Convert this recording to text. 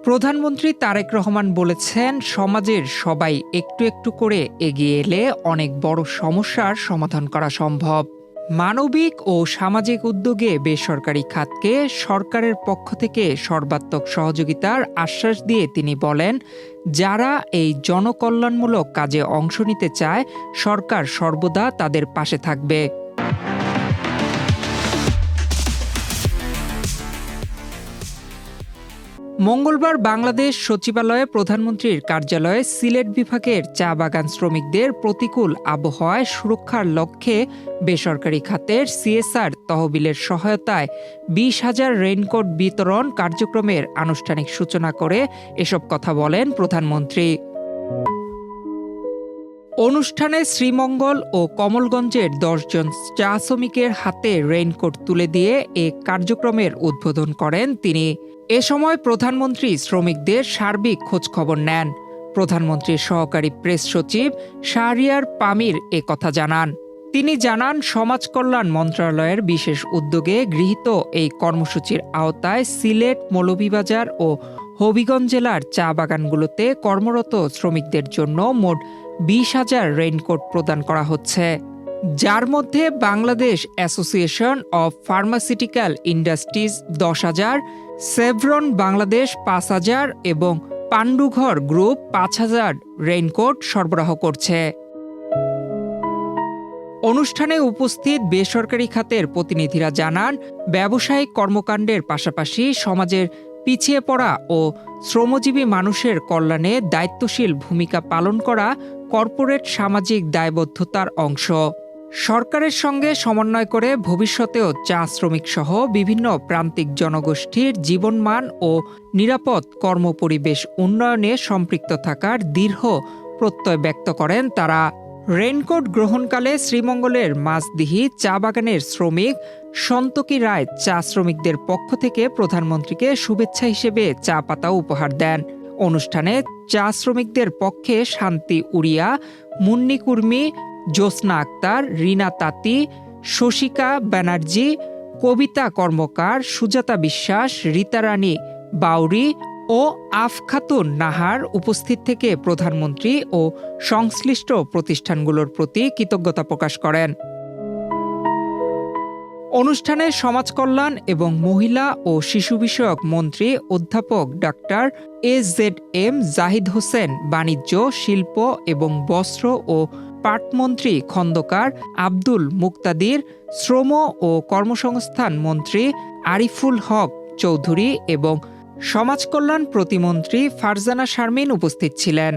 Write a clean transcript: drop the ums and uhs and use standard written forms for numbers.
প্রধানমন্ত্রী তারেক রহমান বলেছেন, সমাজের সবাই একটু একটু করে এগিয়ে এলে অনেক বড় সমস্যার সমাধান করা সম্ভব। মানবিক ও সামাজিক উদ্যোগে বেসরকারি খাতকে সরকারের পক্ষ থেকে সর্বাত্মক সহযোগিতার আশ্বাস দিয়ে তিনি বলেন, যারা এই জনকল্যাণমূলক কাজে অংশ নিতে চায় সরকার সর্বদা তাদের পাশে থাকবে। মঙ্গলবার বাংলাদেশ সচিবালয়ে প্রধানমন্ত্রীর কার্যালয়ে সিলেট বিভাগের চা বাগান শ্রমিকদের প্রতিকূল আবহাওয়ায় সুরক্ষার লক্ষ্যে বেসরকারি খাতের সিএসআর তহবিলের সহায়তায় ২০,০০০ রেইনকোট বিতরণ কার্যক্রমের আনুষ্ঠানিক সূচনা করে এসব কথা বলেন প্রধানমন্ত্রী। অনুষ্ঠানে শ্রীমঙ্গল ও কমলগঞ্জের ১০ জন চা শ্রমিকের হাতে রেইনকোট তুলে দিয়ে এ কার্যক্রমের উদ্বোধন করেন তিনি। এ সময় প্রধানমন্ত্রী শ্রমিকদের সার্বিক খোঁজখবর নেন। প্রধানমন্ত্রীর সহকারী প্রেস সচিব শাহরিয়ার পামির এ কথা জানান। তিনি জানান, সমাজ কল্যাণ মন্ত্রণালয়ের বিশেষ উদ্যোগে গৃহীত এই কর্মসূচির আওতায় সিলেট, মৌলভীবাজার ও হবিগঞ্জ জেলার চা বাগানগুলোতে কর্মরত শ্রমিকদের জন্য মোট ২০,০০০ রেইনকোট প্রদান করা হচ্ছে, যার মধ্যে Bangladesh association of pharmaceutical industries ১০,০০০, chevron Bangladesh ৫,০০০ এবং পান্ডুঘর গ্রুপ ৫,০০০ রেইনকোট সরবরাহ করছে। অনুষ্ঠানে উপস্থিত বেসরকারি খাতের প্রতিনিধিরা জানান, ব্যবসায়িক কর্মকাণ্ডের পাশাপাশি সমাজের পিছিয়ে পড়া ও শ্রমজীবী মানুষের কল্যাণে দায়িত্বশীল ভূমিকা পালন করা কর্পোরেট সামাজিক দায়বদ্ধতার অংশ। সরকারের সঙ্গে সমন্বয় করে ভবিষ্যতেও চা শ্রমিক সহ বিভিন্ন প্রান্তিক জনগোষ্ঠীর জীবনমান ও নিরাপদ কর্মপরিবেশ উন্নয়নে সম্পৃক্ত থাকার দৃঢ় প্রত্যয় ব্যক্ত করেন তারা। রেইনকোট গ্রহণকালে শ্রীমঙ্গলের মাঝদিহি চা বাগানের শ্রমিক সন্তোষী রায় চা শ্রমিকদের পক্ষ থেকে প্রধানমন্ত্রীকে শুভেচ্ছা হিসেবে চা পাতা উপহার দেন। অনুষ্ঠানে চা শ্রমিকদের পক্ষে শান্তি উড়িয়া, মুন্নি কুর্মি, জ্যোৎস্না আক্তার, রীনা তাঁতি, শশিকা ব্যানার্জি, কবিতা কর্মকার, সুজাতা বিশ্বাস, রীতারানী বাউরি ও আফখাতুন নাহার উপস্থিত থেকে প্রধানমন্ত্রী ও সংশ্লিষ্ট প্রতিষ্ঠানগুলোর প্রতি কৃতজ্ঞতা প্রকাশ করেন। অনুষ্ঠানে সমাজ কল্যাণ এবং মহিলা ও শিশু বিষয়ক মন্ত্রী অধ্যাপক ডাক্তার এজেডএম জাহিদ হোসেন, বাণিজ্য, শিল্প এবং বস্ত্র ও পাটমন্ত্রী খন্দকার আব্দুল মুক্তাদির, শ্রম ও কর্মসংস্থান মন্ত্রী আরিফুল হক চৌধুরী এবং সমাজ কল্যাণ প্রতিমন্ত্রী ফারজানা শারমিন উপস্থিত ছিলেন।